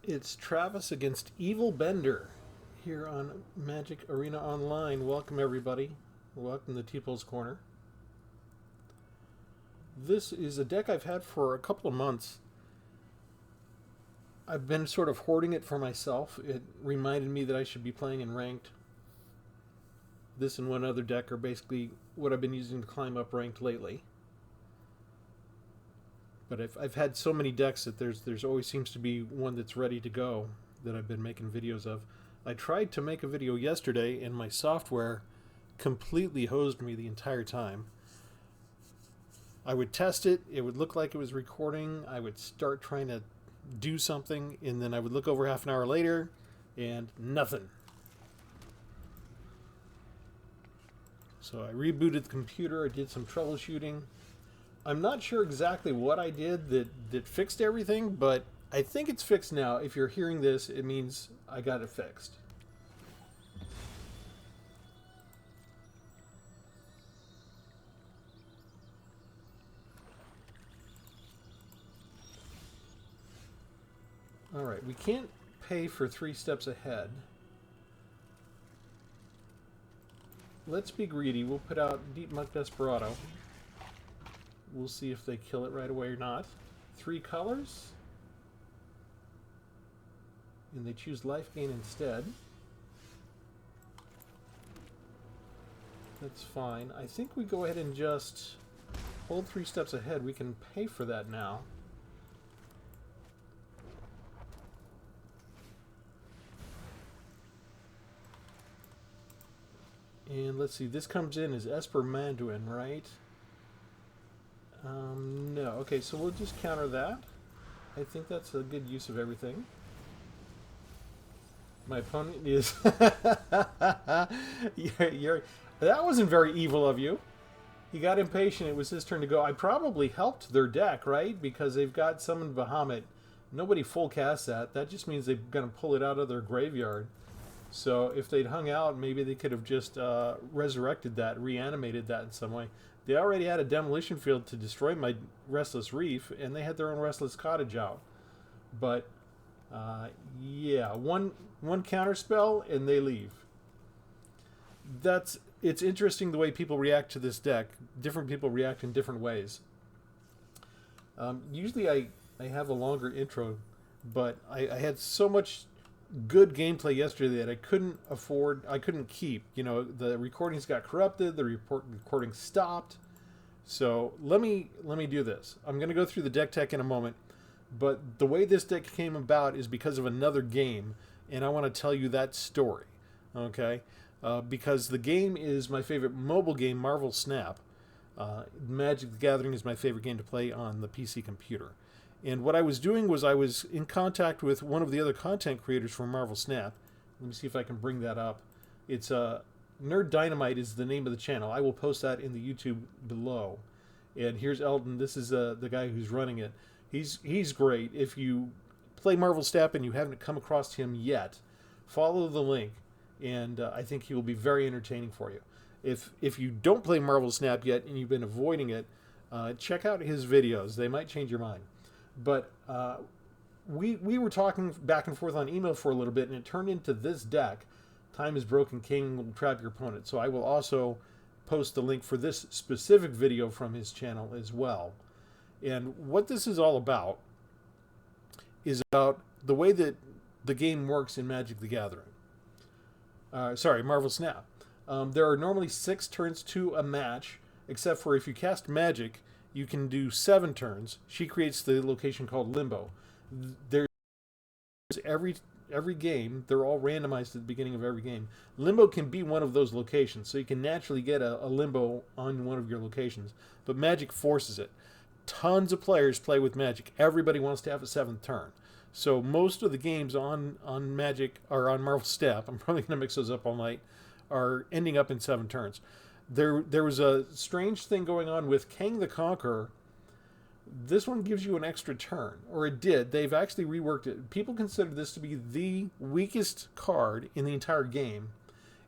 It's Travis against Evil Bender here on Magic Arena Online. Welcome, everybody. Welcome to Tpull's Corner. This is a deck I've had for a couple of months. I've been sort of hoarding it for myself. It reminded me that I should be playing in ranked. This and one other deck are basically what I've been using to climb up ranked lately. But I've had so many decks that there's always seems to be one that's ready to go that I've been making videos of. I tried to make a video yesterday and my software completely hosed me the entire time. I would test it, it would look like it was recording, I would start trying to do something, and then I would look over half an hour later and nothing. So I rebooted the computer, I did some troubleshooting. I'm not sure exactly what I did that fixed everything, but I think it's fixed now. If you're hearing this, it means I got it fixed. All right, we can't pay for 3 steps ahead. Let's be greedy. We'll put out Deep Muck Desperado. We'll see if they kill it right away or not. 3 colors. And they choose life gain instead. That's fine. I think we go ahead and just hold 3 steps ahead. We can pay for that now. And let's see, this comes in as Esper Manduin, right? No. Okay, so we'll just counter that. I think that's a good use of everything. My opponent is... that wasn't very evil of you. He got impatient. It was his turn to go. I probably helped their deck, right? Because they've got Summoned Bahamut. Nobody full casts that. That just means they're going to pull it out of their graveyard. So if they'd hung out, maybe they could have just resurrected that, reanimated that in some way. They already had a demolition field to destroy my Restless Reef, and they had their own Restless Cottage out. But, yeah, one counter spell, and they leave. It's interesting the way people react to this deck. Different people react in different ways. Usually I have a longer intro, but I had so much good gameplay yesterday that I couldn't keep. You know, the recordings got corrupted, the recording stopped. So let me do this. I'm going to go through the deck tech in a moment, but the way this deck came about is because of another game, and I want to tell you that story, okay? Because the game is my favorite mobile game, Marvel Snap. Magic the Gathering is my favorite game to play on the PC computer. And what I was doing was I was in contact with one of the other content creators from Marvel Snap. Let me see if I can bring that up. It's Nerd Dynamite is the name of the channel. I will post that in the YouTube below. And here's Eldon. This is the guy who's running it. He's great. If you play Marvel Snap and you haven't come across him yet, follow the link, and I think he will be very entertaining for you. If you don't play Marvel Snap yet and you've been avoiding it, check out his videos. They might change your mind. But we were talking back and forth on email for a little bit, and it turned into this deck. Time is Broken King will trap your opponent. So I will also post the link for this specific video from his channel as well. And what this is all about is about the way that the game works in Magic the Gathering. Marvel Snap. There are normally 6 turns to a match, except for if you cast Magic, you can do 7 turns. She creates the location called Limbo. There's every game, they're all randomized at the beginning of every game. Limbo can be one of those locations, so you can naturally get a Limbo on one of your locations. But Magic forces it. Tons of players play with Magic. Everybody wants to have a 7th turn. So most of the games on Magic, or on Marvel Snap, I'm probably going to mix those up all night, are ending up in 7 turns. There was a strange thing going on with Kang the Conqueror. This one gives you an extra turn, or it did. They've actually reworked it. People consider this to be the weakest card in the entire game.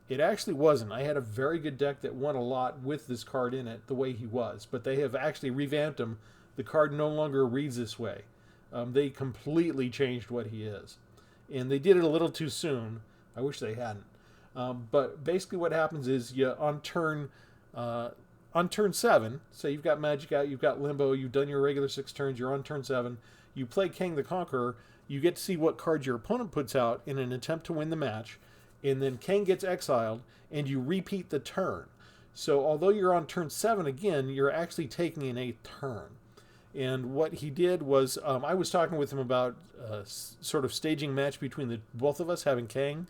It actually wasn't. I had a very good deck that won a lot with this card in it, the way he was. But they have actually revamped him. The card no longer reads this way. They completely changed what he is. and they did it a little too soon. I wish they hadn't. But basically, what happens is you on turn 7. Say you've got Magic out, you've got Limbo, you've done your regular 6 turns. You're on turn 7. You play King the Conqueror. You get to see what cards your opponent puts out in an attempt to win the match, and then King gets exiled, and you repeat the turn. So although you're on turn 7 again, you're actually taking an 8th turn. And what he did was, I was talking with him about sort of staging match between the both of us, having King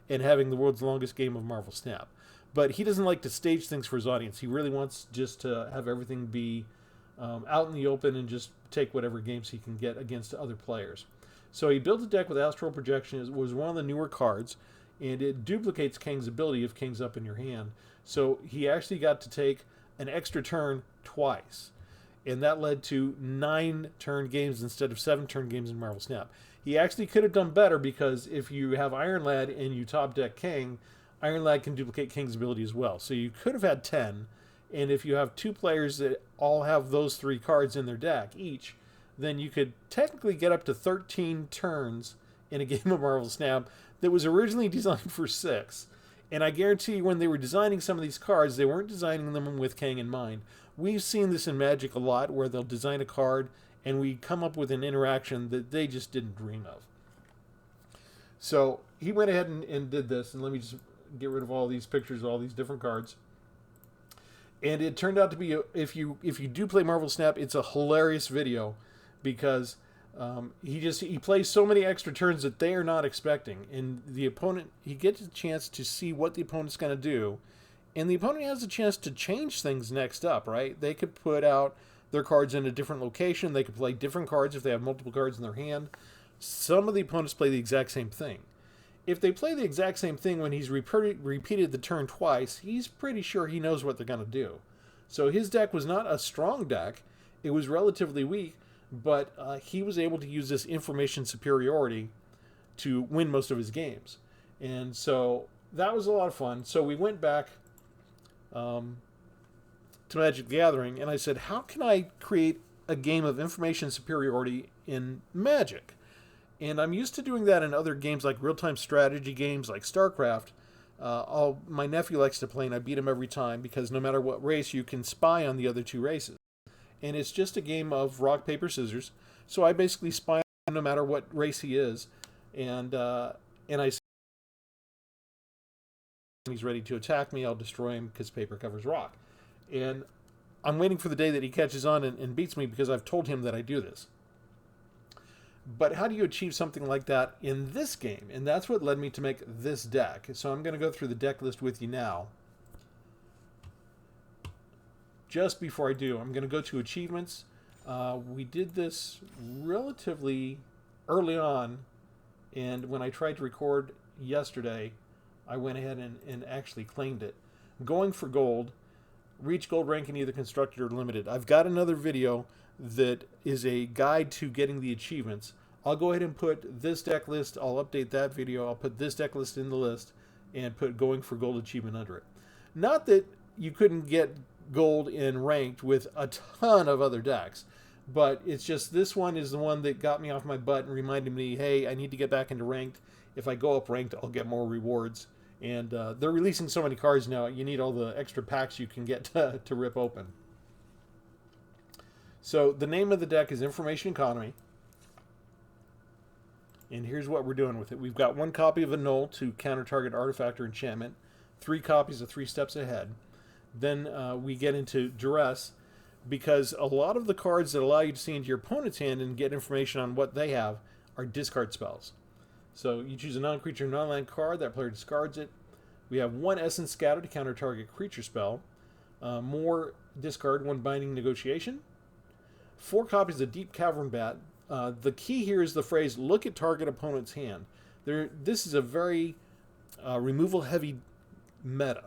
and having the world's longest game of Marvel Snap. But he doesn't like to stage things for his audience. He really wants just to have everything be out in the open and just take whatever games he can get against other players. So he built a deck with Astral Projection. It was one of the newer cards, and it duplicates King's ability if King's up in your hand. So he actually got to take an extra turn twice, and that led to 9 turn games instead of 7 turn games in Marvel Snap. He actually could have done better, because if you have Iron Lad and you top deck King, Iron Lad can duplicate King's ability as well. So you could have had 10, and if you have 2 players that all have those 3 cards in their deck each, then you could technically get up to 13 turns in a game of Marvel Snap that was originally designed for 6. And I guarantee you, when they were designing some of these cards, they weren't designing them with King in mind. We've seen this in Magic a lot, where they'll design a card and we come up with an interaction that they just didn't dream of. So he went ahead and did this, and let me just get rid of all these pictures of all these different cards. And it turned out to be, if you do play Marvel Snap, it's a hilarious video, because he plays so many extra turns that they are not expecting, and the opponent, he gets a chance to see what the opponent's going to do, and the opponent has a chance to change things next up, right? They could put out their cards in a different location. They could play different cards if they have multiple cards in their hand. Some of the opponents play the exact same thing. If they play the exact same thing when he's repeated the turn twice, he's pretty sure he knows what they're going to do. So his deck was not a strong deck. It was relatively weak, but he was able to use this information superiority to win most of his games. And so that was a lot of fun. So we went back to Magic the Gathering, and I said, how can I create a game of information superiority in Magic? And I'm used to doing that in other games, like real-time strategy games like StarCraft. My nephew likes to play, and I beat him every time, because no matter what race, you can spy on the other 2 races. And it's just a game of rock, paper, scissors. So I basically spy on him no matter what race he is. And I see when he's ready to attack me, I'll destroy him, because paper covers rock. And I'm waiting for the day that he catches on and beats me, because I've told him that I do this. But how do you achieve something like that in this game? And that's what led me to make this deck. So I'm going to go through the deck list with you now. Just before I do, I'm going to go to achievements. We did this relatively early on, and when I tried to record yesterday, I went ahead and actually claimed it. Going for gold, reach gold rank in either constructed or limited. I've got another video that is a guide to getting the achievements. I'll go ahead and put this deck list, I'll update that video, I'll put this deck list in the list, and put going for gold achievement under it. Not that you couldn't get gold in ranked with a ton of other decks, but it's just this one is the one that got me off my butt and reminded me, hey, I need to get back into ranked. If I go up ranked, I'll get more rewards. And they're releasing so many cards now, you need all the extra packs you can get to rip open. So the name of the deck is Information Economy. And here's what we're doing with it. We've got 1 copy of Annul to counter target artifact or enchantment, 3 copies of 3 Steps Ahead. Then we get into Duress, because a lot of the cards that allow you to see into your opponent's hand and get information on what they have are discard spells. So you choose a non-creature, non-land card, that player discards it. We have 1 Essence Scatter to counter target creature spell. More discard, 1 Binding Negotiation. 4 copies of Deep Cavern Bat. The key here is the phrase, look at target opponent's hand. This is a very removal-heavy meta.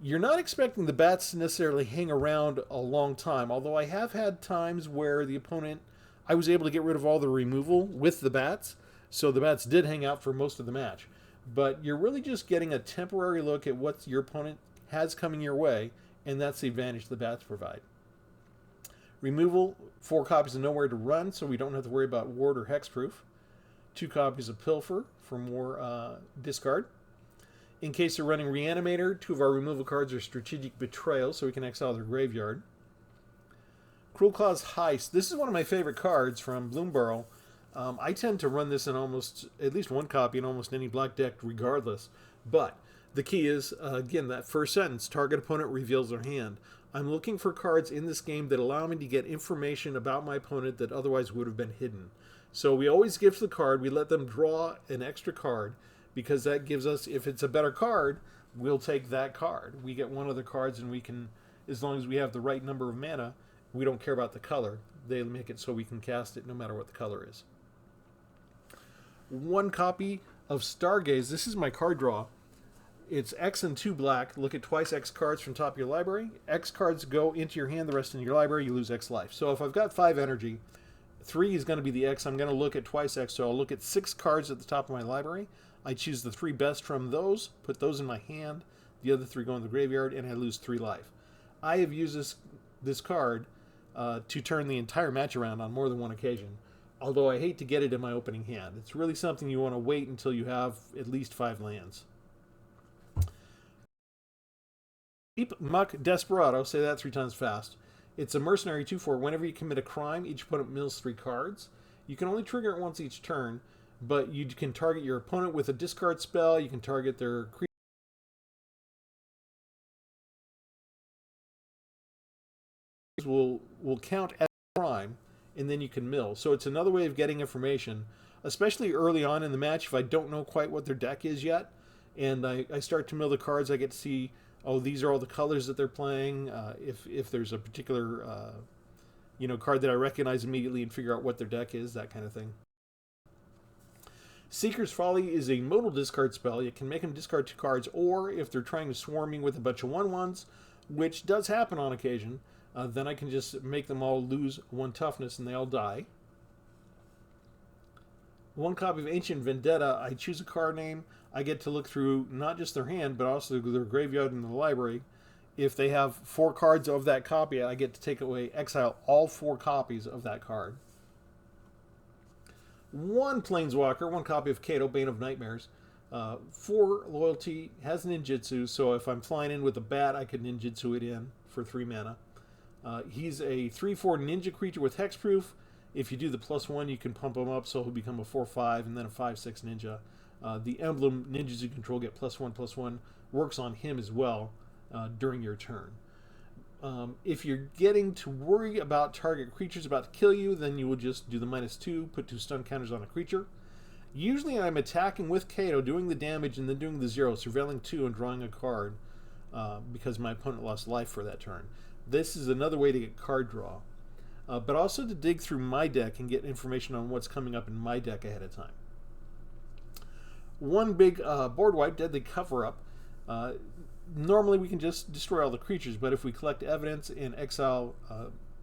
You're not expecting the bats to necessarily hang around a long time, although I have had times where the opponent, I was able to get rid of all the removal with the bats, so the bats did hang out for most of the match. But you're really just getting a temporary look at what your opponent has coming your way, and that's the advantage the bats provide. Removal, 4 copies of Nowhere to Run, so we don't have to worry about ward or hexproof. 2 copies of Pilfer for more discard. In case they're running Reanimator, 2 of our removal cards are Strategic Betrayal, so we can exile their graveyard. Cruel Claw's Heist. This is one of my favorite cards from Bloomborough. I tend to run this in almost, at least 1 copy in almost any black deck regardless. But the key is, again, that first sentence, target opponent reveals their hand. I'm looking for cards in this game that allow me to get information about my opponent that otherwise would have been hidden. So we always gift the card, we let them draw an extra card, because that gives us, if it's a better card, we'll take that card. We get one of the cards and we can, as long as we have the right number of mana, we don't care about the color. They make it so we can cast it no matter what the color is. 1 copy of Stargaze. This is my card draw. It's X and 2 black. Look at twice X cards from top of your library. X cards go into your hand, the rest in your library. You lose X life. So if I've got 5 energy, 3 is going to be the X. I'm going to look at twice X. So I'll look at 6 cards at the top of my library. I choose the 3 best from those, put those in my hand. The other 3 go in the graveyard, and I lose 3 life. I have used this card to turn the entire match around on more than 1 occasion. Although I hate to get it in my opening hand. It's really something you want to wait until you have at least 5 lands. Deep Muck Desperado, say that 3 times fast. It's a mercenary 2/4. Whenever you commit a crime, each opponent mills 3 cards. You can only trigger it once each turn, but you can target your opponent with a discard spell. You can target their creatures. Will count as a crime, and then you can mill. So it's another way of getting information, especially early on in the match if I don't know quite what their deck is yet, and I start to mill the cards. I get to see, oh, these are all the colors that they're playing. If there's a particular card that I recognize immediately and figure out what their deck is, that kind of thing. Seeker's Folly is a modal discard spell. You can make them discard 2 cards, or if they're trying to swarm me with a bunch of 1/1s, which does happen on occasion, then I can just make them all lose 1 toughness and they all die. 1 copy of Ancient Vendetta. I choose a card name. I get to look through not just their hand, but also their graveyard and the library. If they have 4 cards of that copy, I get to take away, exile all 4 copies of that card. 1 Planeswalker, 1 copy of Kato, Bane of Nightmares. 4 loyalty, has ninjutsu, so if I'm flying in with a bat, I could ninjutsu it in for 3 mana. He's a 3/4 ninja creature with hexproof. If you do the +1, you can pump him up, so he'll become a 4/5 and then a 5/6 ninja. The emblem ninjas you control get +1/+1 works on him as well during your turn. If you're getting to worry about target creatures about to kill you, then you will just do the -2, put 2 stun counters on a creature. Usually I'm attacking with Kato, doing the damage, and then doing the 0, surveilling 2 and drawing a card because my opponent lost life for that turn. This is another way to get card draw, but also to dig through my deck and get information on what's coming up in my deck ahead of time. 1 big board wipe, Deadly Cover-Up. Normally we can just destroy all the creatures, but if we collect evidence and exile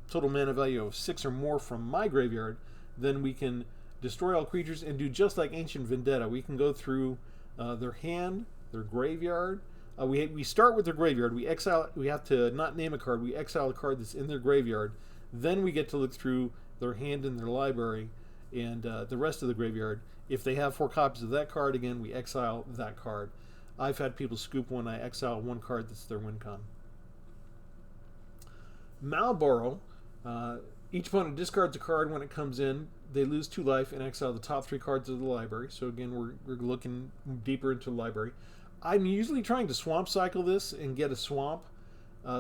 total mana value of 6 or more from my graveyard, then we can destroy all creatures and do just like Ancient Vendetta. We can go through their hand, their graveyard. We start with their graveyard. We exile. We have to not name a card. We exile a card that's in their graveyard. Then we get to look through their hand and their library and the rest of the graveyard. If they have 4 copies of that card, again, we exile that card. I've had people scoop when I exile 1 card that's their win con. Malboro. Each opponent discards a card when it comes in. They lose 2 life and exile the top 3 cards of the library. So again, we're looking deeper into the library. I'm usually trying to swamp cycle this and get a swamp.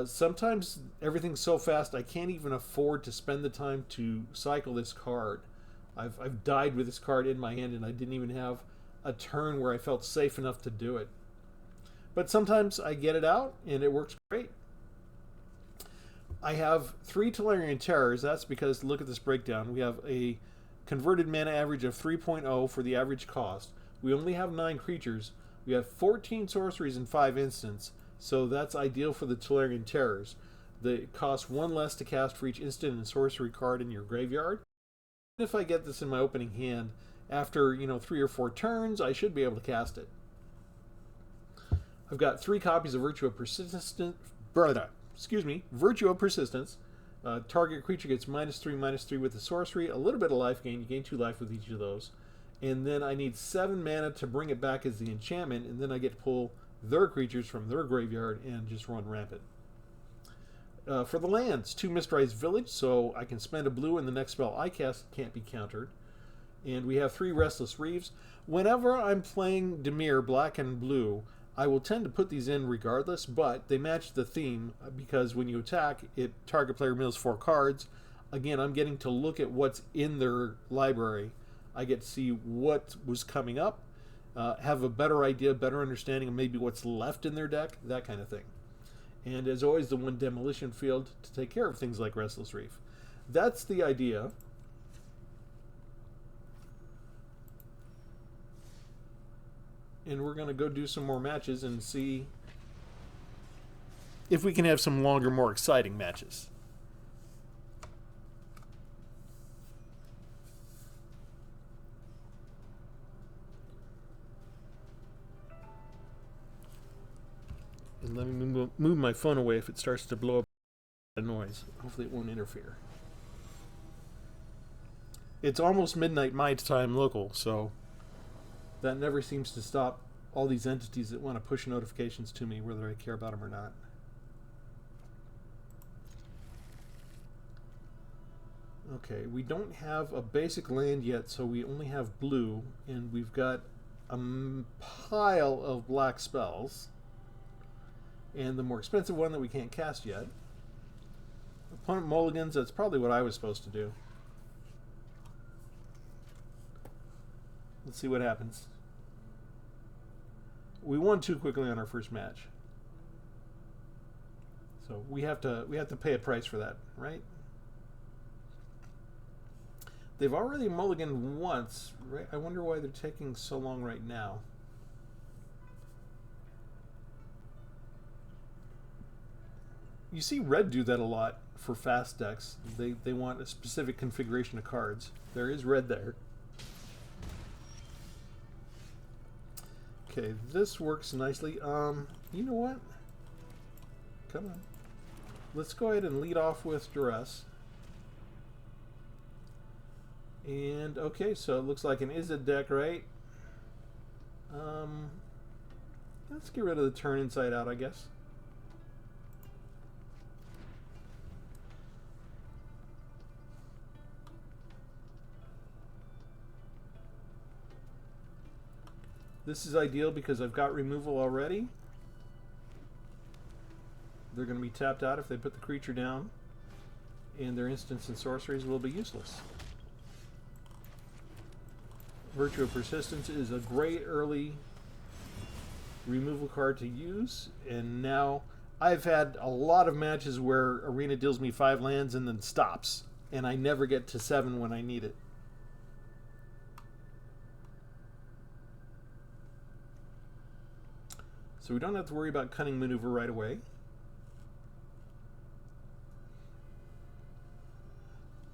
Sometimes everything's so fast I can't even afford to spend the time to cycle this card. I've died with this card in my hand and I didn't even have a turn where I felt safe enough to do it. But sometimes I get it out and it works great. I have 3 Tolarian Terrors. That's because, look at this breakdown. We have a converted mana average of 3.0 for the average cost. We only have 9 creatures. We have 14 sorceries and 5 instants, so that's ideal for the Tolarian Terrors. They cost 1 less to cast for each instant and sorcery card in your graveyard. If I get this in my opening hand, after 3 or 4 turns, I should be able to cast it. I've got 3 copies of Virtue of Persistence. Virtue of Persistence. Target creature gets -3/-3 with the sorcery. A little bit of life gain. You gain 2 life with each of those. And then I need 7 mana to bring it back as the enchantment, and then I get to pull their creatures from their graveyard and just run rampant. For the lands, 2 Mistrized Village, so I can spend a blue and the next spell I cast can't be countered. And we have 3 Restless Reaves. Whenever I'm playing Dimir, black and blue, I will tend to put these in regardless, but they match the theme because when you attack, target player mills 4 cards. Again, I'm getting to look at what's in their library. I get to see what was coming up, have a better idea, better understanding of maybe what's left in their deck, that kind of thing. And as always, the 1 Demolition Field to take care of things like Restless Reef. That's the idea. And we're going to go do some more matches and see if we can have some longer, more exciting matches. And let me move my phone away if it starts to blow up a noise. Hopefully it won't interfere. It's almost midnight my time local, so that never seems to stop all these entities that want to push notifications to me, whether I care about them or not. Okay, we don't have a basic land yet, so we only have blue, and we've got a pile of black spells. And the more expensive one that we can't cast yet. Opponent mulligans, that's probably what I was supposed to do. Let's see what happens. We won too quickly on our first match. So we have to pay a price for that, right? They've already mulliganed once, right? I wonder why they're taking so long right now. You see red do that a lot for fast decks. They want a specific configuration of cards. There is red there. Okay, this works nicely. You know what? Come on. Let's go ahead and lead off with Duress. And okay, so it looks like an Izzet deck, right? Let's get rid of the turn inside out, I guess. This is ideal because I've got removal already. They're going to be tapped out if they put the creature down, and their instants and sorceries will be useless. Virtue of Persistence is a great early removal card to use, and now I've had a lot of matches where Arena deals me 5 lands and then stops, and I never get to 7 when I need it. So we don't have to worry about Cunning Maneuver right away.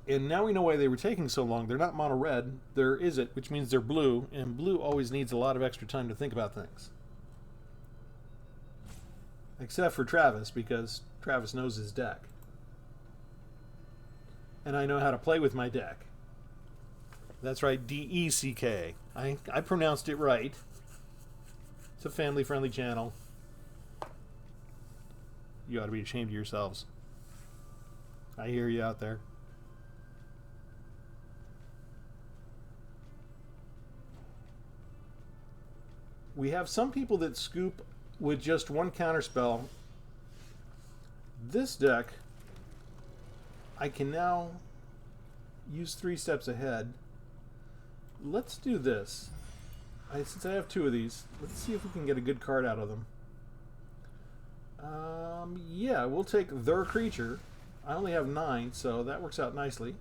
And now we know why they were taking so long. They're not mono red, they're Izzet, which means they're blue, and blue always needs a lot of extra time to think about things. Except for Travis, because Travis knows his deck. And I know how to play with my deck. That's right, D-E-C-K. I pronounced it right. It's a family-friendly channel. You ought to be ashamed of yourselves. I hear you out there. We have some people that scoop with just 1 counterspell. This deck, I can now use 3 steps ahead. Let's do this. Since I have 2 of these, let's see if we can get a good card out of them. Yeah, we'll take their creature. I only have 9, so that works out nicely.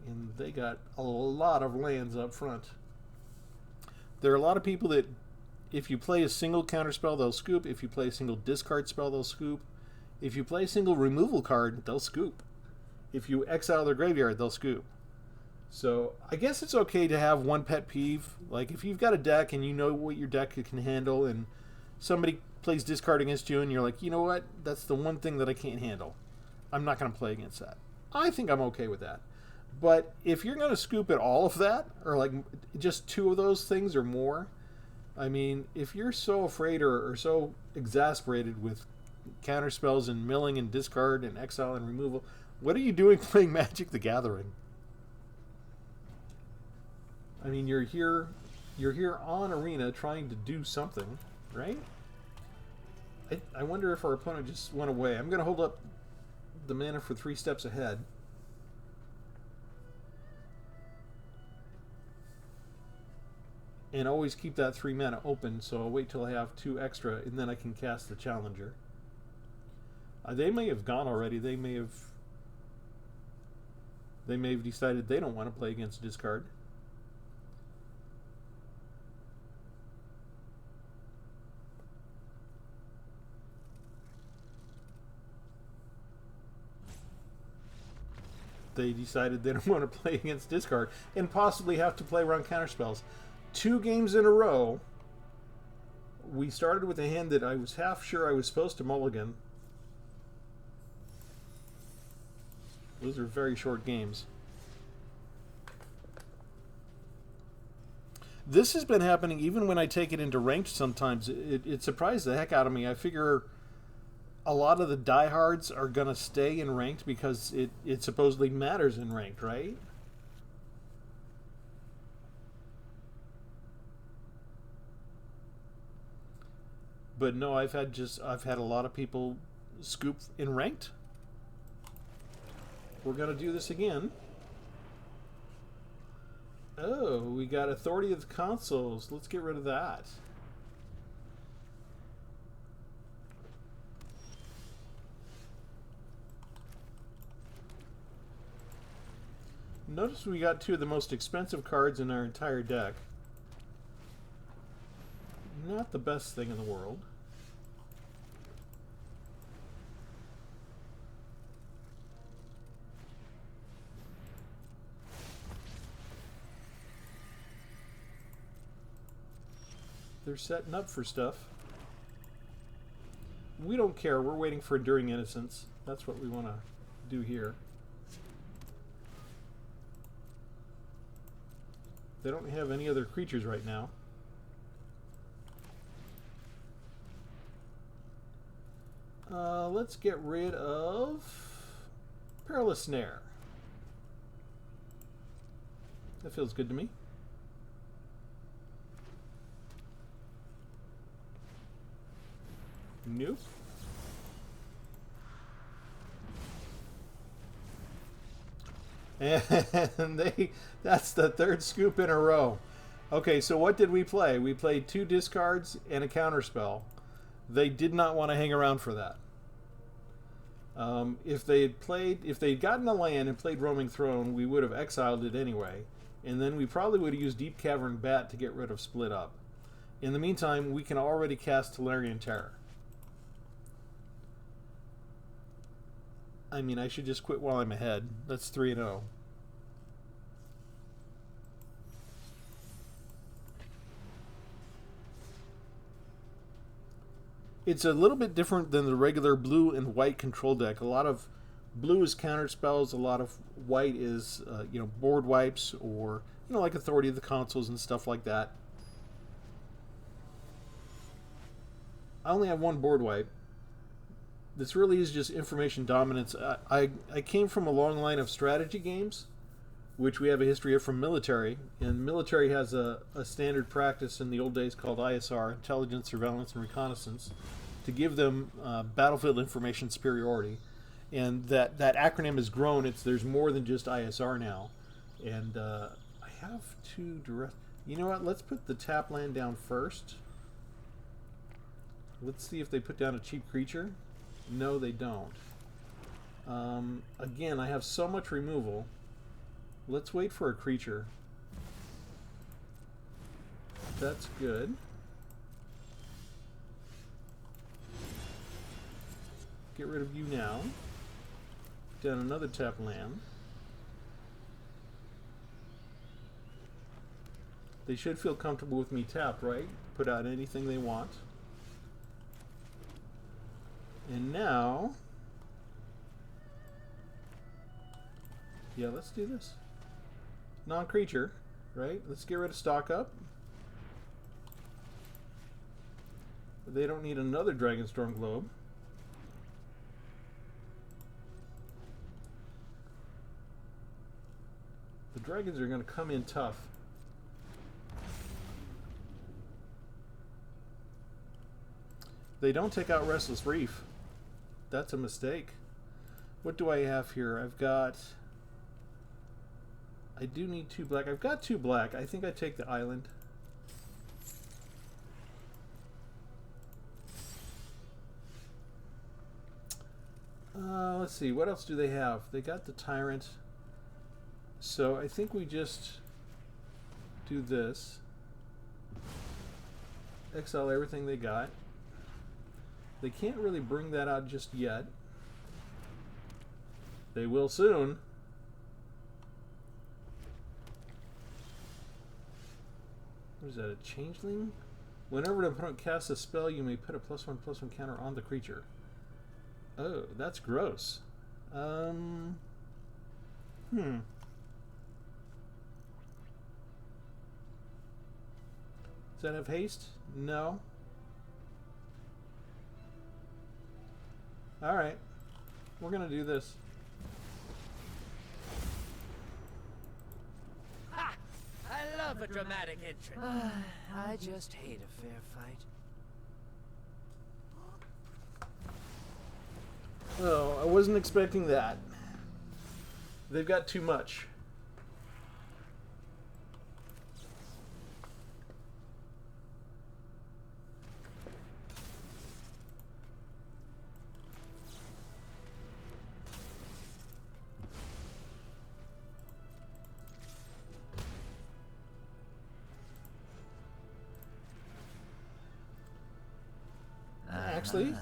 And they got a lot of lands up front. There are a lot of people that, if you play a single counterspell, they'll scoop. If you play a single discard spell, they'll scoop. If you play a single removal card, they'll scoop. If you exile their graveyard, they'll scoop. So I guess it's okay to have one pet peeve. Like if you've got a deck and you know what your deck can handle and somebody plays discard against you and you're like, you know what? That's the one thing that I can't handle. I'm not going to play against that. I think I'm okay with that. But if you're going to scoop at all of that, or like just two of those things or more, I mean, if you're so afraid or so exasperated with counter spells and milling and discard and exile and removal, what are you doing playing Magic the Gathering? I mean, you're here on Arena trying to do something, right? I wonder if our opponent just went away. I'm going to hold up the mana for 3 steps ahead. And always keep that 3 mana open, so I'll wait till I have 2 extra, and then I can cast the Challenger. They may have gone already. They may have decided they don't want to play against discard. They decided they don't want to play against discard and possibly have to play around counterspells. 2 games in a row, we started with a hand that I was half sure I was supposed to mulligan. Those are very short games. This has been happening even when I take it into ranked sometimes. It surprised the heck out of me. I figure a lot of the diehards are going to stay in ranked because it supposedly matters in ranked, right? But no, I've had a lot of people scoop in ranked. We're going to do this again. Oh, we got Authority of the Consuls. Let's get rid of that. Notice we got 2 of the most expensive cards in our entire deck. Not the best thing in the world. They're setting up for stuff. We don't care. We're waiting for Enduring Innocence. That's what we want to do here. They don't have any other creatures right now. Let's get rid of Perilous Snare. That feels good to me. Nope. And that's the 3rd scoop in a row. Okay, so what did we play? We played 2 discards and a counterspell. They did not want to hang around for that. If they'd gotten a land and played Roaming Throne, we would have exiled it anyway, and then we probably would have used Deep Cavern Bat to get rid of Split Up. In the meantime, we can already cast Tolarian Terror. I mean, I should just quit while I'm ahead. That's 3-0. It's a little bit different than the regular blue and white control deck. A lot of blue is counter spells. A lot of white is, board wipes or, like Authority of the Consuls and stuff like that. I only have 1 board wipe. This really is just information dominance. I came from a long line of strategy games, which we have a history of from military. And military has a standard practice in the old days called ISR, Intelligence, Surveillance, and Reconnaissance, to give them battlefield information superiority. And that acronym has grown. There's more than just ISR now. And I have 2 direct... You know what? Let's put the tap land down first. Let's see if they put down a cheap creature. No, they don't. Again, I have so much removal. Let's wait for a creature. That's good. Get rid of you now. Down another tap land. They should feel comfortable with me tapped, right? Put out anything they want. And now, yeah, let's do this. Non-creature, right? Let's get rid of stock up. They don't need another Dragonstorm Globe. The dragons are going to come in tough. They don't take out Restless Reef. That's a mistake. What do I have here? I've got... I do need 2 black. I've got 2 black. I think I take the island. Let's see. What else do they have? They got the Tyrant. So I think we just do this. Exile everything they got. They can't really bring that out just yet. They will soon. What is that, a changeling? Whenever an opponent casts a spell, you may put a +1/+1 counter on the creature. Oh, that's gross. Does that have haste? No. Alright. We're gonna do this. Ha! I love a dramatic entrance. I just hate a fair fight. Oh, I wasn't expecting that. They've got too much. Actually,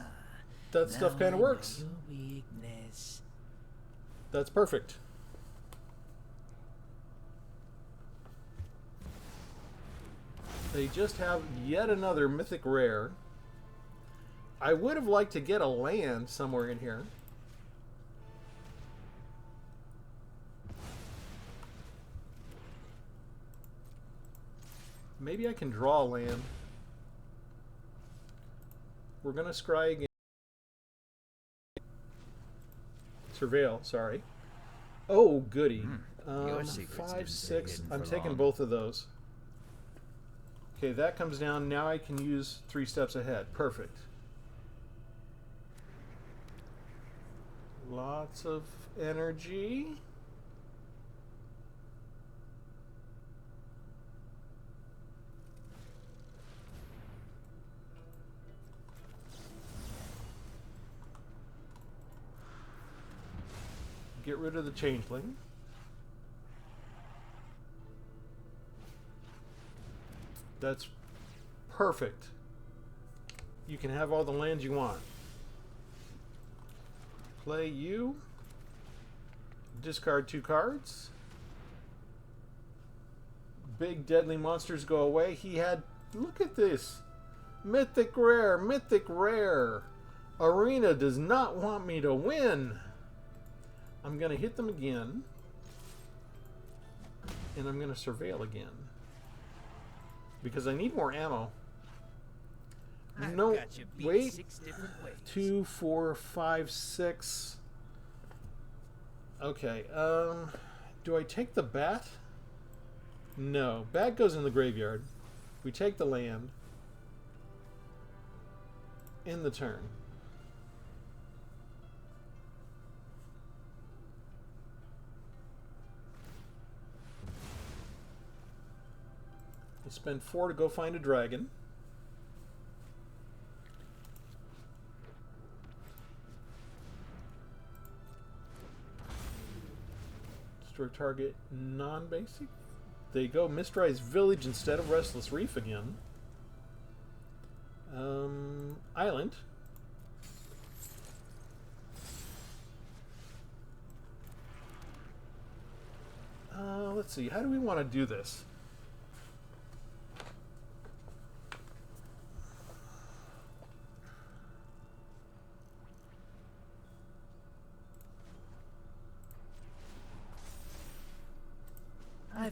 that stuff kind of works. Weakness. That's perfect. They just have yet another mythic rare. I would have liked to get a land somewhere in here. Maybe I can draw a land. We're going to scry again. Surveil, sorry. Oh, goody. Your secret's 5, been 6. hidden I'm for taking long. both of those. Okay, that comes down. Now I can use 3 steps ahead. Perfect. Lots of energy. Get rid of the changeling. That's perfect. You can have all the lands you want. Play you. Discard 2 cards. Big deadly monsters go away. He had... Look at this. Mythic rare. Mythic rare. Arena does not want me to win. I'm going to hit them again. And I'm going to surveil again. Because I need more ammo. No, Got you beat wait. 6 different ways. 2, 4, 5, 6. Okay, do I take the bat? No, bat goes in the graveyard. We take the land. In the turn. I spend 4 to go find a dragon. Destroy target non-basic. There you go. Mistrise Village instead of Restless Reef again. Island. Let's see. How do we want to do this?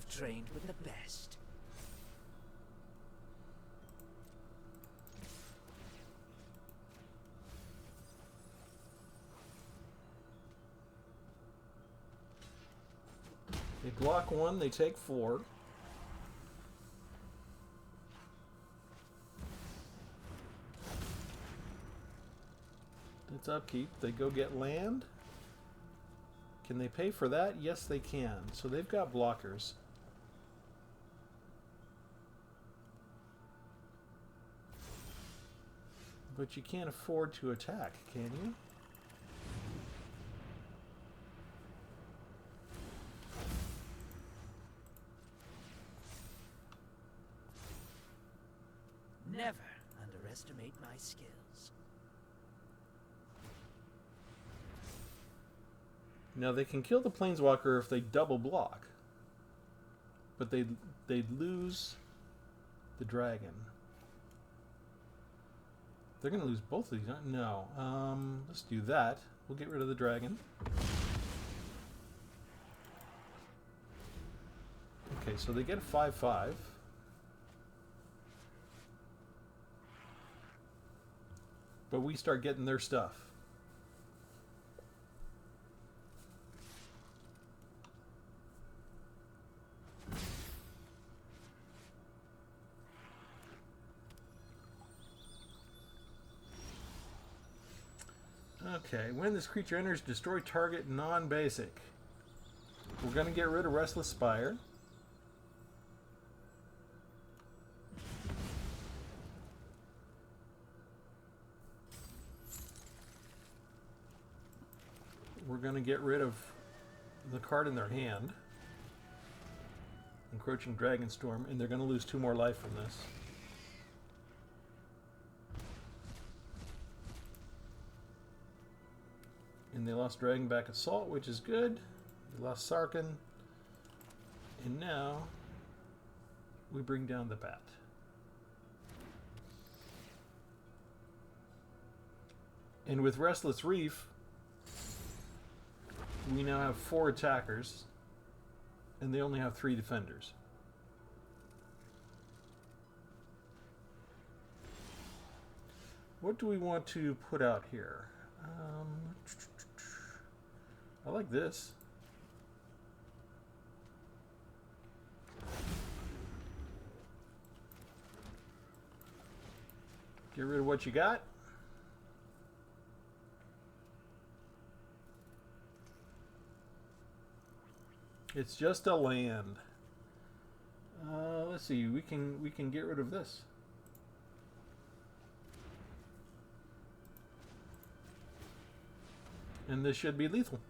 I've trained with the best. They block 1, they take 4. It's upkeep. They go get land. Can they pay for that? Yes, they can. So they've got blockers. But you can't afford to attack, can you? Never underestimate my skills. Now they can kill the planeswalker if they double block, but they'd lose the dragon. They're going to lose both of these, aren't they? No. Let's do that. We'll get rid of the dragon. Okay, so they get a 5/5. But we start getting their stuff. Okay, when this creature enters, destroy target non-basic. We're going to get rid of Restless Spire. We're going to get rid of the card in their hand. Encroaching Dragonstorm, and they're going to lose 2 more life from this. And they lost Dragonback Assault, which is good. They lost Sarkhan. And now we bring down the bat. And with Restless Reef, we now have 4 attackers, and they only have 3 defenders. What do we want to put out here? I like this. Get rid of what you got. It's just a land. Let's see. We can get rid of this. And this should be lethal.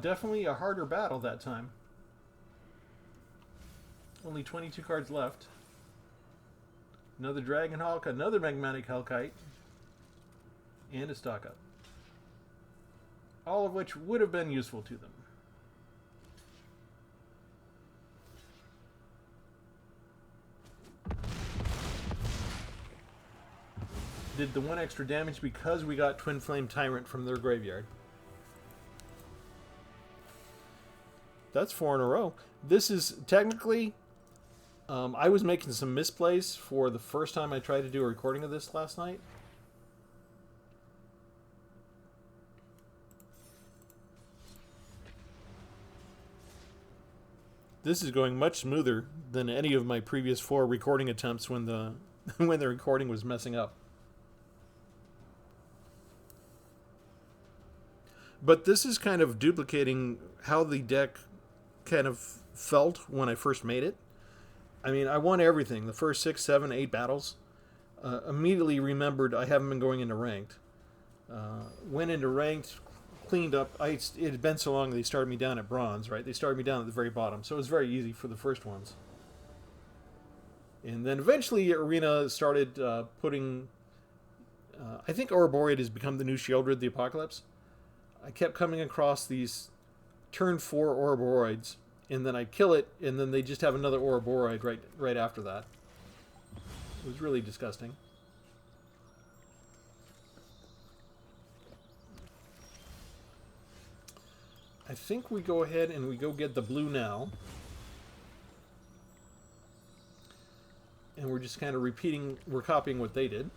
Definitely a harder battle that time. Only 22 cards left. Another Dragonhawk, another Magmatic Hellkite, and a stock up. All of which would have been useful to them. Did the 1 extra damage because we got Twin Flame Tyrant from their graveyard. That's 4 in a row. This is technically... I was making some misplays for the first time I tried to do a recording of this last night. This is going much smoother than any of my previous 4 recording attempts when the when the recording was messing up. But this is kind of duplicating how the deck kind of felt when I first made it. I mean, I won everything. The first 6, 7, 8 battles. Immediately remembered I haven't been going into ranked. Went into ranked, cleaned up. It had been so long they started me down at bronze, right? They started me down at the very bottom. So it was very easy for the first ones. And then eventually Arena started putting... I think Ouroboreid has become the new Shieldred the Apocalypse. I kept coming across these turn 4 Ouroboreids, and then I kill it, and then they just have another Ouroboreid right after that. It was really disgusting. I think we go ahead and we go get the blue now. And we're just kind of repeating, we're copying what they did.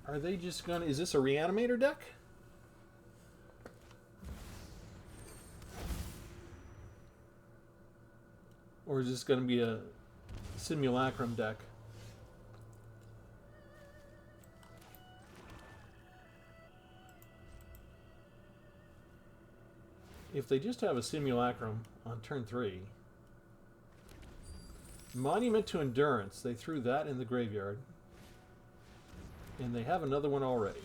Are they just gonna, is this a reanimator deck? Or is this gonna be a simulacrum deck? If they just have a simulacrum on turn 3, Monument to Endurance, they threw that in the graveyard. And they have another one already.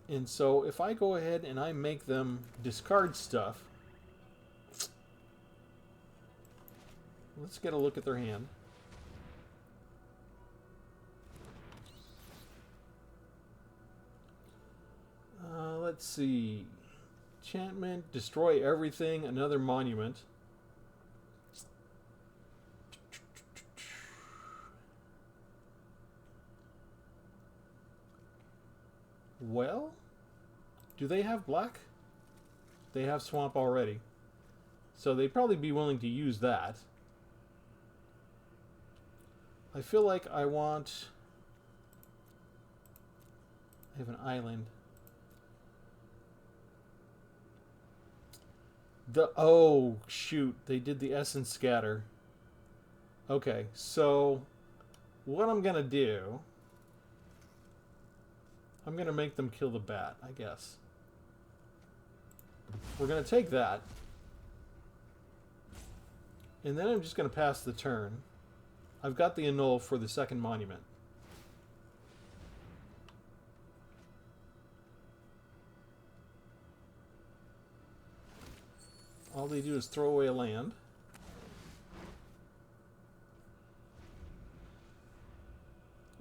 And so if I go ahead and I make them discard stuff, let's get a look at their hand. Let's see. Enchantment, destroy everything, another monument. Well, do they have black? They have swamp already. So they'd probably be willing to use that. I feel like I want... I have an island. Oh, shoot. They did the Essence Scatter. Okay, so what I'm going to do... I'm going to make them kill the bat, I guess. We're going to take that. And then I'm just going to pass the turn. I've got the annul for the second monument. All they do is throw away a land.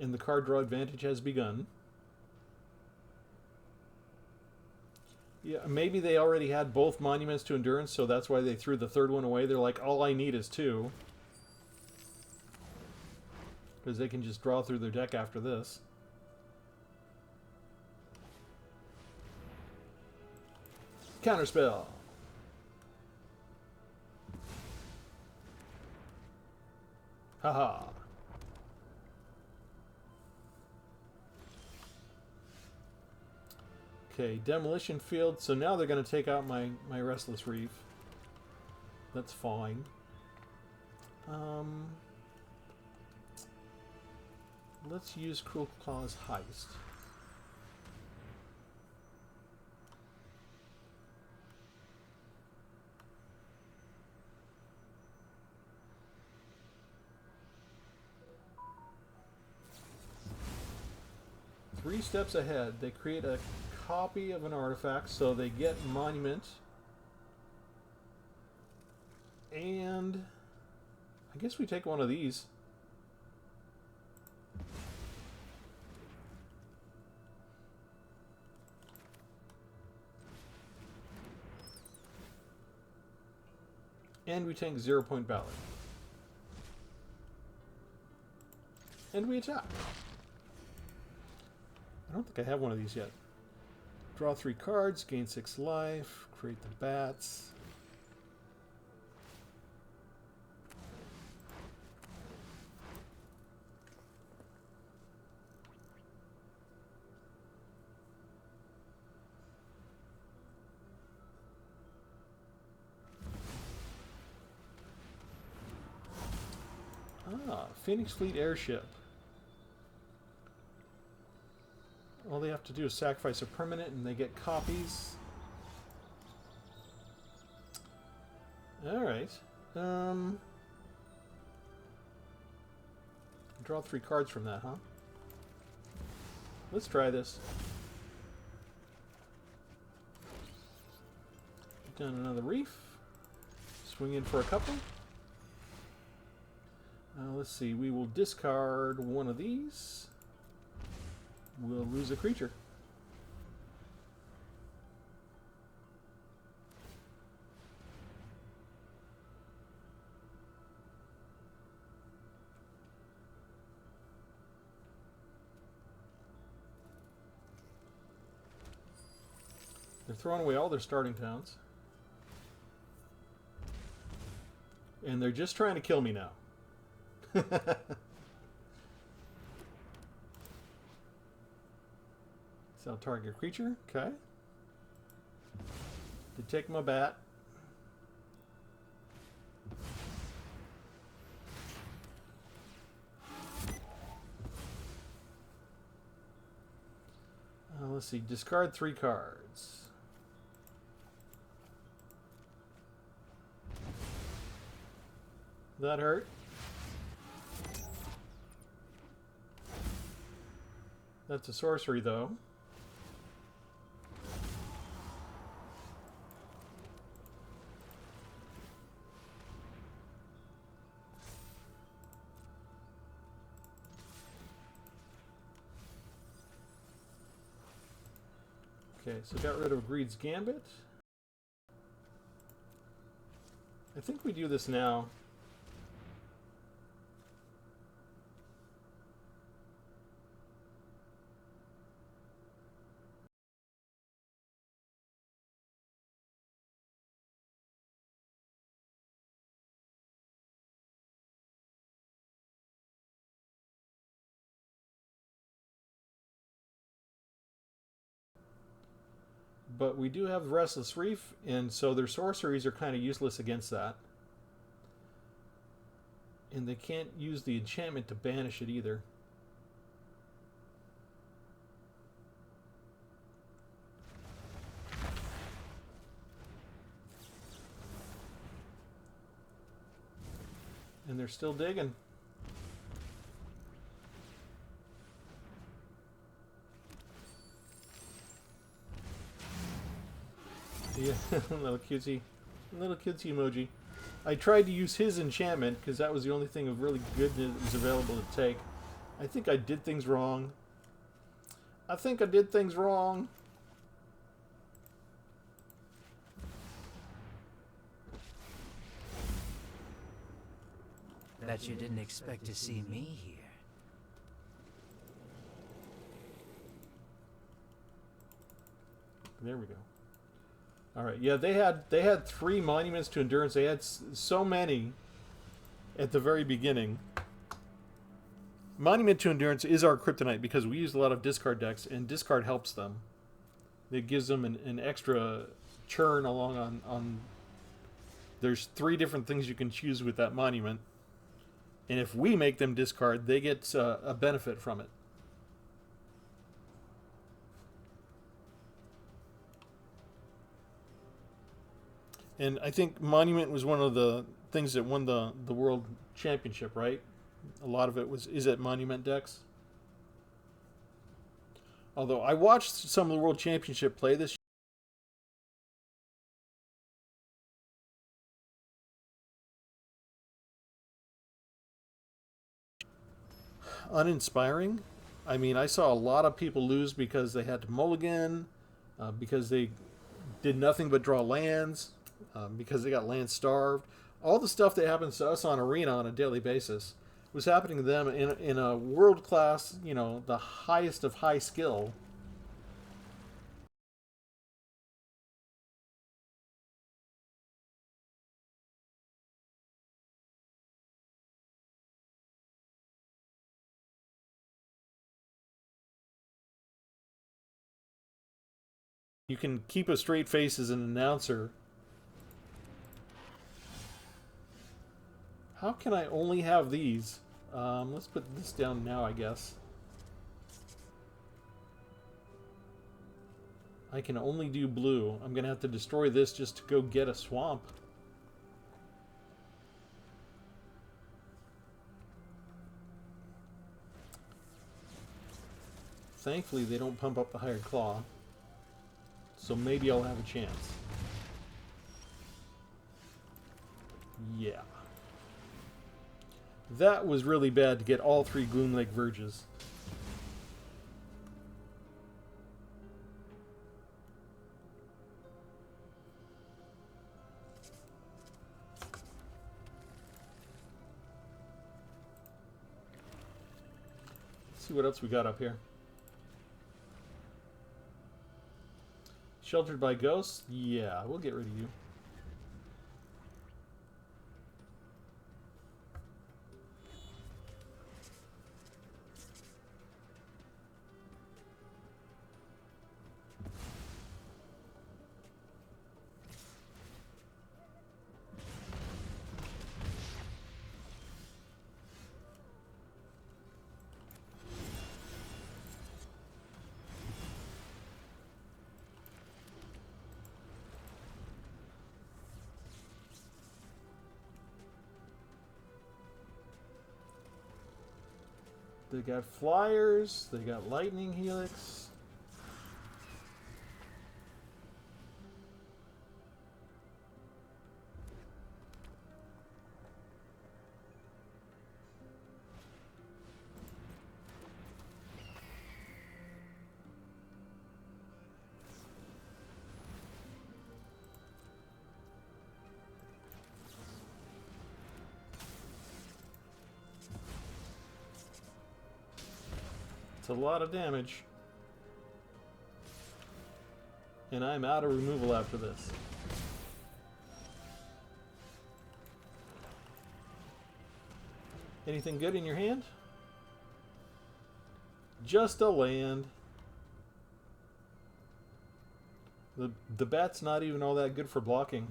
And the card draw advantage has begun. Yeah, maybe they already had both Monuments to Endurance, so that's why they threw the third one away. They're like, all I need is 2. Because they can just draw through their deck after this. Counterspell. Haha. Okay, Demolition Field. So now they're going to take out my Restless Reef. That's fine. Let's use Cruel Claw's Heist. Three steps ahead, they create a copy of an artifact, so they get Monument. And I guess we take one of these. And we take 0-point ballot. And we attack. I don't think I have one of these yet. Draw 3 cards, gain 6 life, create the bats. Ah, Phoenix Fleet Airship. All they have to do is sacrifice a permanent and they get copies. Alright. Draw 3 cards from that, huh? Let's try this. Put down another reef. Swing in for a couple. Let's see, we will discard one of these. We'll lose a creature. They're throwing away all their starting towns. And they're just trying to kill me now. So target creature, okay. Detect my bat. Let's see, discard 3 cards. That hurt. That's a sorcery, though. Okay, so got rid of Greed's Gambit. I think we do this now. But we do have Restless Reef, and so their sorceries are kind of useless against that. And they can't use the enchantment to banish it either. And they're still digging. Yeah, little cutesy emoji. I tried to use his enchantment because that was the only thing of really good that was available to take. I think I did things wrong. Bet you didn't expect to see me here. There we go. All right, yeah, they had 3 monuments to endurance. They had so many at the very beginning. Monument to Endurance is our kryptonite because we use a lot of discard decks, and discard helps them. It gives them an extra churn along on. There's 3 different things you can choose with that monument, and if we make them discard, they get a benefit from it. And I think Monument was one of the things that won the World Championship, right? A lot of it is at Monument decks. Although I watched some of the World Championship play this year. Uninspiring. I mean, I saw a lot of people lose because they had to mulligan, because they did nothing but draw lands, because they got land starved. All the stuff that happens to us on Arena on a daily basis was happening to them in a world class, you know, the highest of high skill. You can keep a straight face as an announcer. How can I only have these? Let's put this down now, I guess. I can only do blue. I'm going to have to destroy this just to go get a swamp. Thankfully, they don't pump up the Hired Claw. So maybe I'll have a chance. Yeah. That was really bad to get all 3 Gloomlake Verges. Let's see what else we got up here. Sheltered by ghosts? Yeah, we'll get rid of you. They got flyers. They got lightning helix. It's a lot of damage. And I'm out of removal after this. Anything good in your hand? Just a land. The bat's not even all that good for blocking.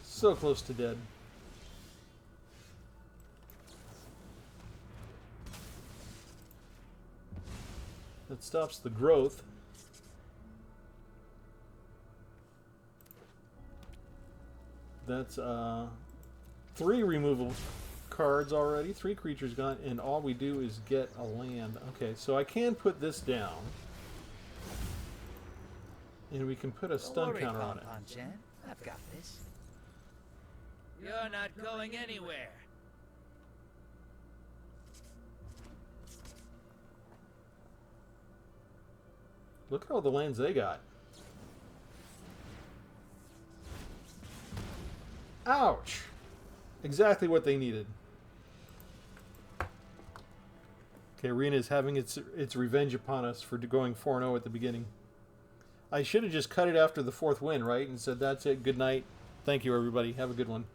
So close to dead. That stops the growth. That's 3 removal cards already, 3 creatures gone, and all we do is get a land. Okay, so I can put this down. And we can put a stun counter on it. Chan. I've got this. You're not going anywhere. Look at all the lands they got. Ouch! Exactly what they needed. Okay, Arena is having its revenge upon us for going 4-0 at the beginning. I should have just cut it after the 4th win, right? And said, that's it, good night. Thank you, everybody. Have a good one.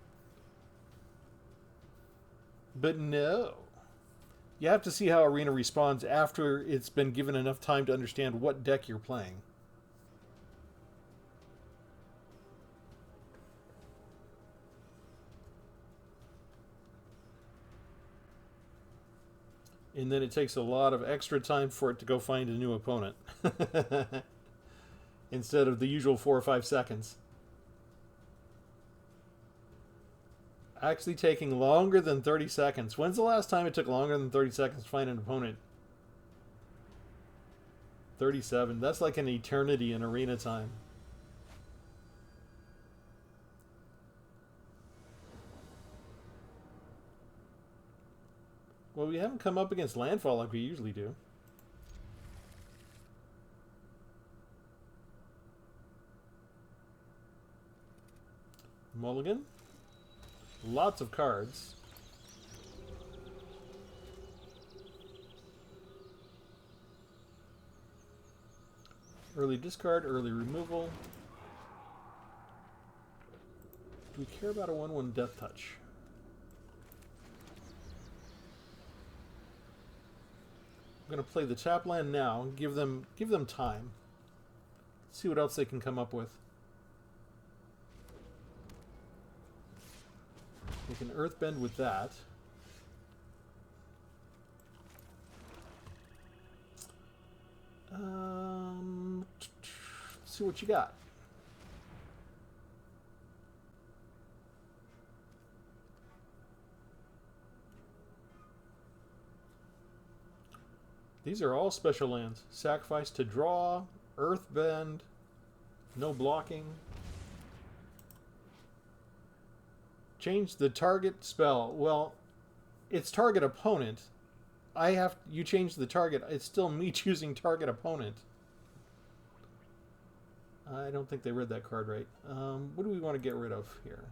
But no. You have to see how Arena responds after it's been given enough time to understand what deck you're playing. And then it takes a lot of extra time for it to go find a new opponent. Instead of the usual 4 or 5 seconds. Actually taking longer than 30 seconds. When's the last time it took longer than 30 seconds to find an opponent? 37. That's like an eternity in Arena time. Well, we haven't come up against landfall like we usually do. Mulligan. Lots of cards. Early discard, early removal. Do we care about a 1/1 Death Touch? I'm going to play the tap land now and give them time. See what else they can come up with. We can Earthbend with that. Let's see what you got. These are all special lands. Sacrifice to draw, Earthbend, no blocking. Change the target spell. Well, it's target opponent. You change the target. It's still me choosing target opponent. I don't think they read that card right. What do we want to get rid of here?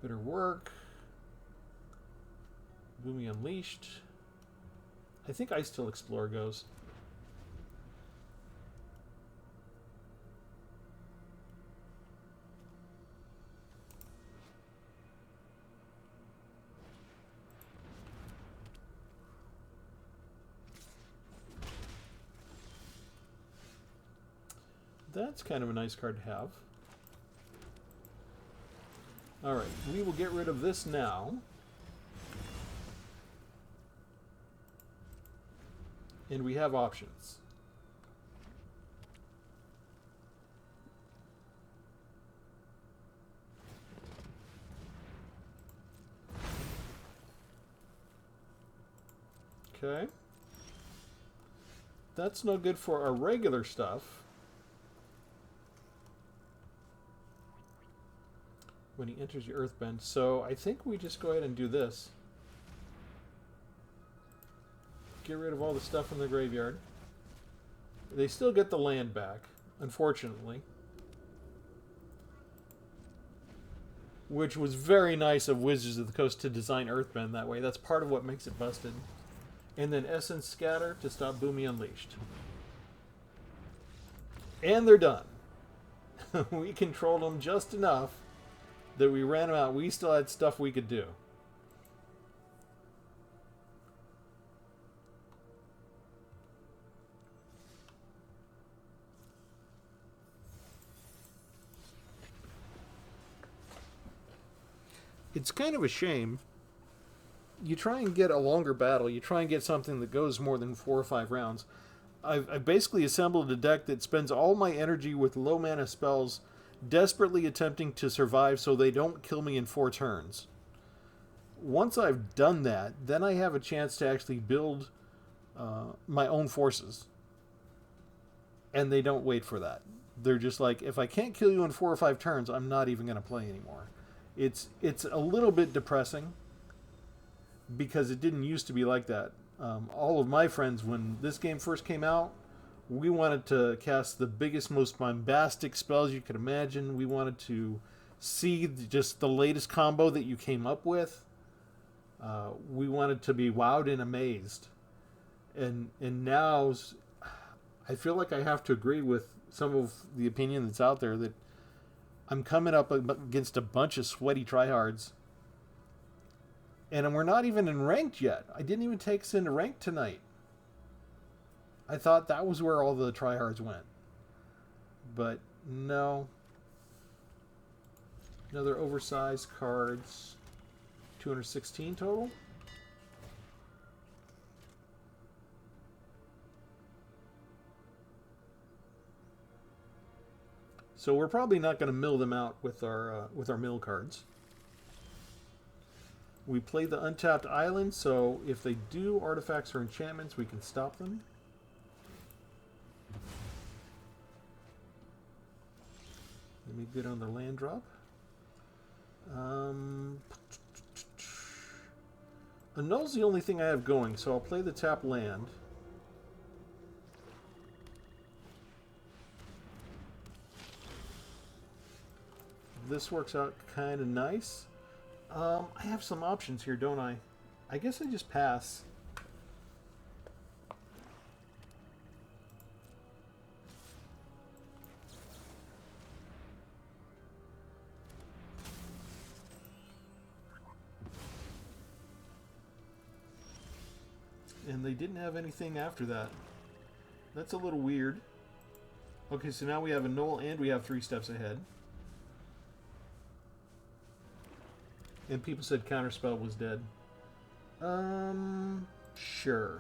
Bitter Work. Boomy Unleashed. I think Ice Till Explore goes. That's kind of a nice card to have. Alright, we will get rid of this now. And we have options. Okay. That's no good for our regular stuff. When he enters your earthbend. So I think we just go ahead and do this. Get rid of all the stuff in the graveyard. They still get the land back, unfortunately. Which was very nice of Wizards of the Coast to design Earthbend that way. That's part of what makes it busted. And then Essence Scatter to stop Boomy Unleashed. And they're done. We controlled them just enough that we ran them out. We still had stuff we could do. It's kind of a shame. You try and get a longer battle. You try and get something that goes more than 4 or 5 rounds. I've basically assembled a deck that spends all my energy with low mana spells, desperately attempting to survive so they don't kill me in 4 turns. Once I've done that, then I have a chance to actually build my own forces. And they don't wait for that. They're just like, if I can't kill you in 4 or 5 turns, I'm not even going to play anymore. It's a little bit depressing because it didn't used to be like that. All of my friends, when this game first came out, we wanted to cast the biggest, most bombastic spells you could imagine. We wanted to see just the latest combo that you came up with. We wanted to be wowed and amazed. And now I feel like I have to agree with some of the opinion that's out there that I'm coming up against a bunch of sweaty tryhards. And we're not even in ranked yet. I didn't even take us into ranked tonight. I thought that was where all the tryhards went. But no. Another oversized cards. 216 total. So we're probably not going to mill them out with our mill cards. We play the untapped island, so if they do artifacts or enchantments, we can stop them. Let me get on the land drop. Annul's the only thing I have going, so I'll play the tap land. This works out kind of nice. I have some options here, don't I? I guess I just pass. And they didn't have anything after that. That's a little weird. Okay, so now we have a null and we have 3 steps ahead. And people said Counterspell was dead. Sure.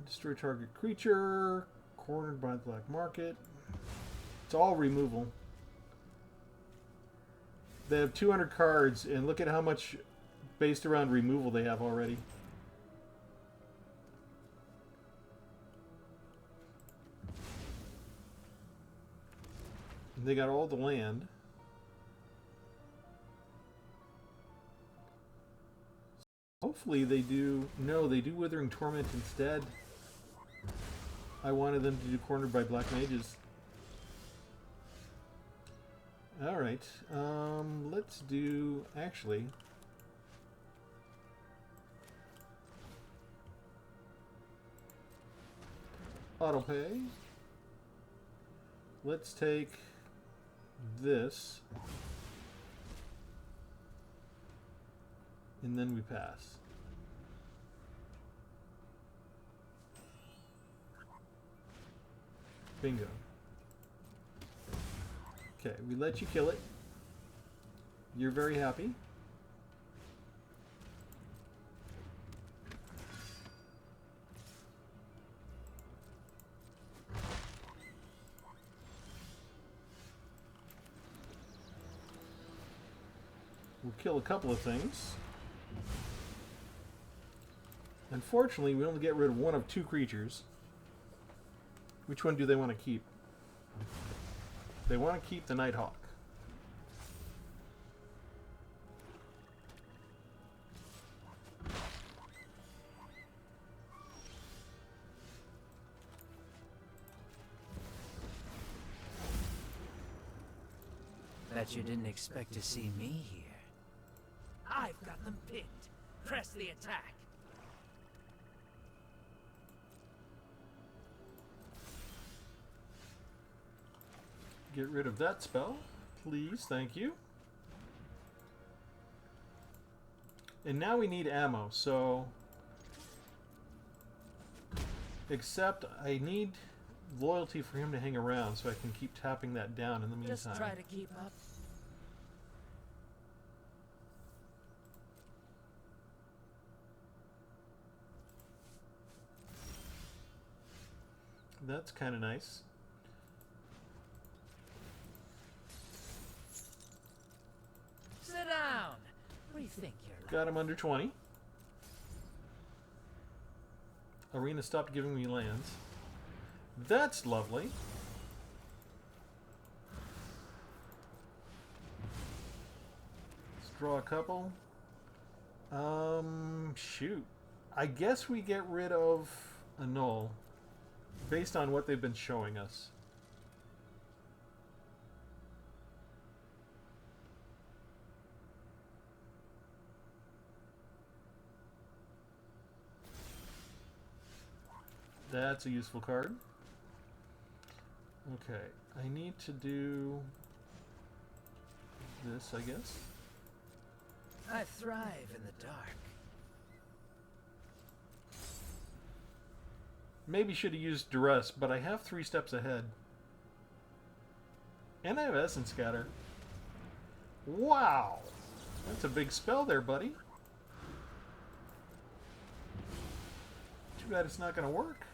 Destroy target creature, cornered by the black market. It's all removal. They have 200 cards, and look at how much based around removal they have already. And they got all the land. Hopefully they do... No, they do Withering Torment instead. I wanted them to do Cornered by Black Mages. Alright, let's do... Actually... Autopay. Let's take this. And then we pass. Bingo. Okay, we let you kill it. You're very happy. We'll kill a couple of things. Unfortunately, we only get rid of one of 2 creatures. Which one do they want to keep? They want to keep the Nighthawk. Bet you didn't expect to see me here. I've got them pinned. Press the attack. Get rid of that spell, please. Thank you. And now we need ammo, so... Except I need loyalty for him to hang around so I can keep tapping that down in the meantime. Just try to keep up. That's kind of nice. Sit down. Rethink your life. Got him under 20. Arena stopped giving me lands. That's lovely. Let's draw a couple. Shoot. I guess we get rid of a null based on what they've been showing us. That's a useful card. Okay, I need to do this, I guess. I thrive in the dark. Maybe should have used Duress, but I have 3 steps ahead. And I have Essence Scatter. Wow! That's a big spell there, buddy. Too bad it's not going to work.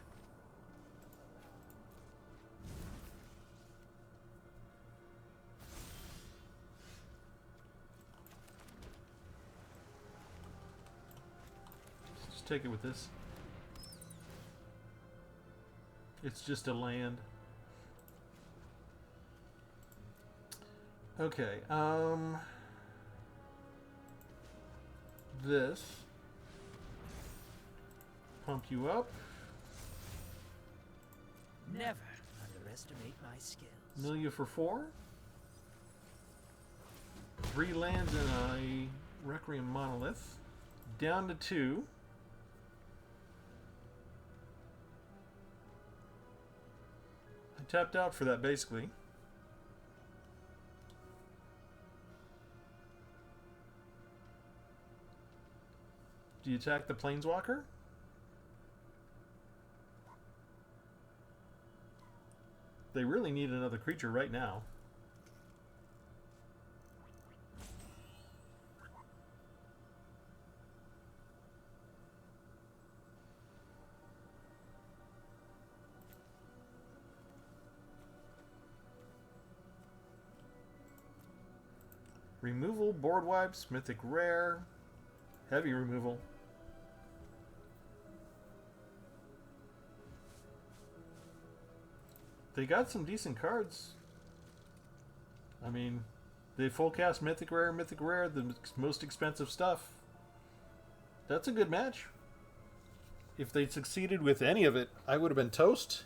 Just take it with this. It's just a land. Okay, this. Pump you up. Never underestimate my skills. Mill you for 4. 3 lands and a Requiem Monolith. Down to 2. I tapped out for that, basically. Do you attack the Planeswalker? They really need another creature right now. Removal, board wipes, mythic rare, heavy removal. They got some decent cards. I mean, they full cast mythic rare, the most expensive stuff. That's a good match. If they'd succeeded with any of it, I would have been toast.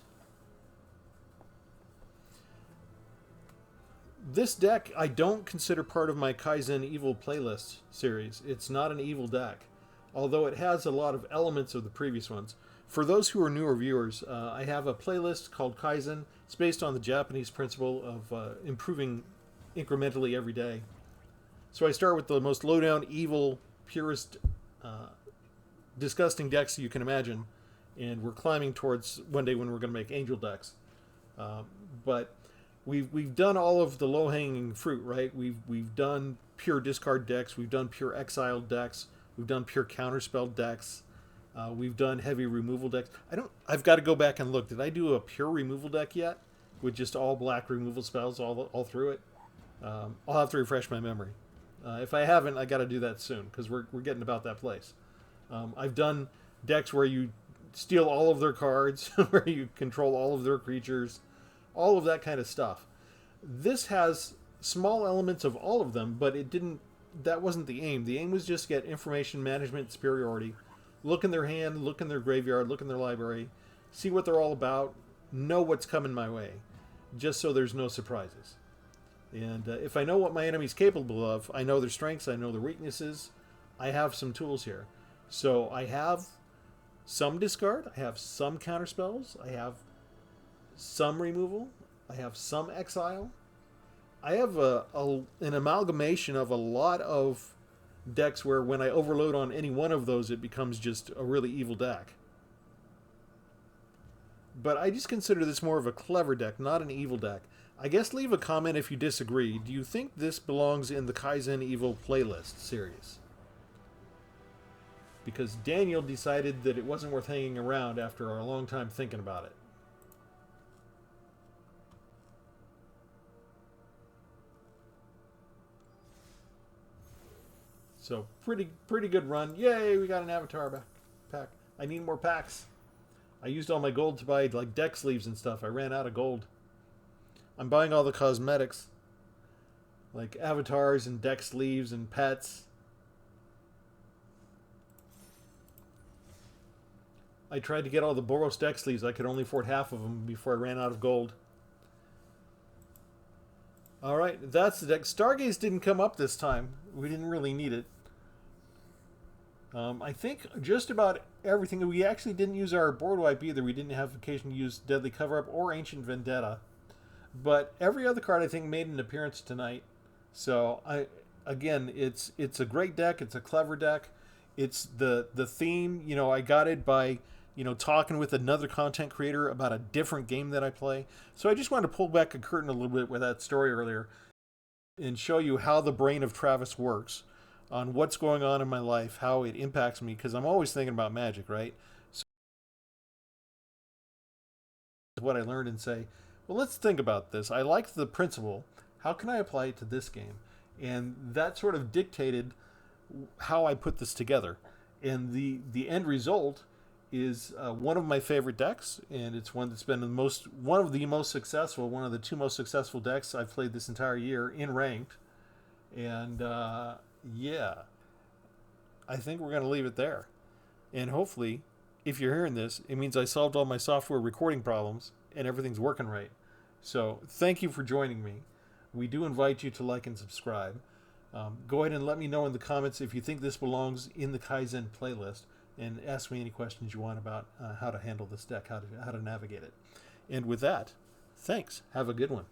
This deck I don't consider part of my Kaizen Evil playlist series. It's not an evil deck, although it has a lot of elements of the previous ones. For those who are newer viewers, I have a playlist called Kaizen. It's based on the Japanese principle of improving incrementally every day. So I start with the most low-down, evil, purest, disgusting decks you can imagine, and we're climbing towards one day when we're going to make angel decks. But we've done all of the low-hanging fruit, right? We've done pure discard decks, we've done pure exiled decks, we've done pure counterspell decks. We've done heavy removal decks. I've got to go back and look. Did I do a pure removal deck yet? With just all black removal spells all through it? I'll have to refresh my memory. If I haven't, I got to do that soon, because we're getting about that place. I've done decks where you steal all of their cards, where you control all of their creatures, all of that kind of stuff. This has small elements of all of them, but that wasn't the aim. The aim was just get information management superiority. Look in their hand, look in their graveyard, look in their library, see what they're all about, know what's coming my way, just so there's no surprises. And if I know what my enemy's capable of, I know their strengths, I know their weaknesses, I have some tools here. So I have some discard, I have some counterspells, I have some removal, I have some exile. I have an amalgamation of a lot of decks where when I overload on any one of those, it becomes just a really evil deck. But I just consider this more of a clever deck, not an evil deck. I guess leave a comment if you disagree. Do you think this belongs in the Kaizen Evil playlist series? Because Daniel decided that it wasn't worth hanging around after a long time thinking about it. So pretty good run. Yay, we got an avatar pack. I need more packs. I used all my gold to buy like deck sleeves and stuff. I ran out of gold. I'm buying all the cosmetics. Like avatars and deck sleeves and pets. I tried to get all the Boros deck sleeves. I could only afford half of them before I ran out of gold. Alright, that's the deck. Stargaze didn't come up this time. We didn't really need it. I think just about everything. We actually didn't use our board wipe either. We didn't have occasion to use Deadly Cover-Up or Ancient Vendetta. But every other card I think made an appearance tonight. So again, it's a great deck. It's a clever deck. It's the theme. You know, I got it by talking with another content creator about a different game that I play. So I just wanted to pull back a curtain a little bit with that story earlier and show you how the brain of Travis works on what's going on in my life, how it impacts me, because I'm always thinking about Magic, right? So what I learned and say, well, let's think about this. I like the principle. How can I apply it to this game? And that sort of dictated how I put this together. And the end result is one of my favorite decks, and it's one that's been one of the most successful, one of the two most successful decks I've played this entire year in ranked. And yeah, I think we're going to leave it there. And hopefully, if you're hearing this, it means I solved all my software recording problems and everything's working right. So thank you for joining me. We do invite you to like and subscribe. Go ahead and let me know in the comments if you think this belongs in the Kaizen playlist, and ask me any questions you want about how to handle this deck, how to navigate it. And with that, thanks. Have a good one.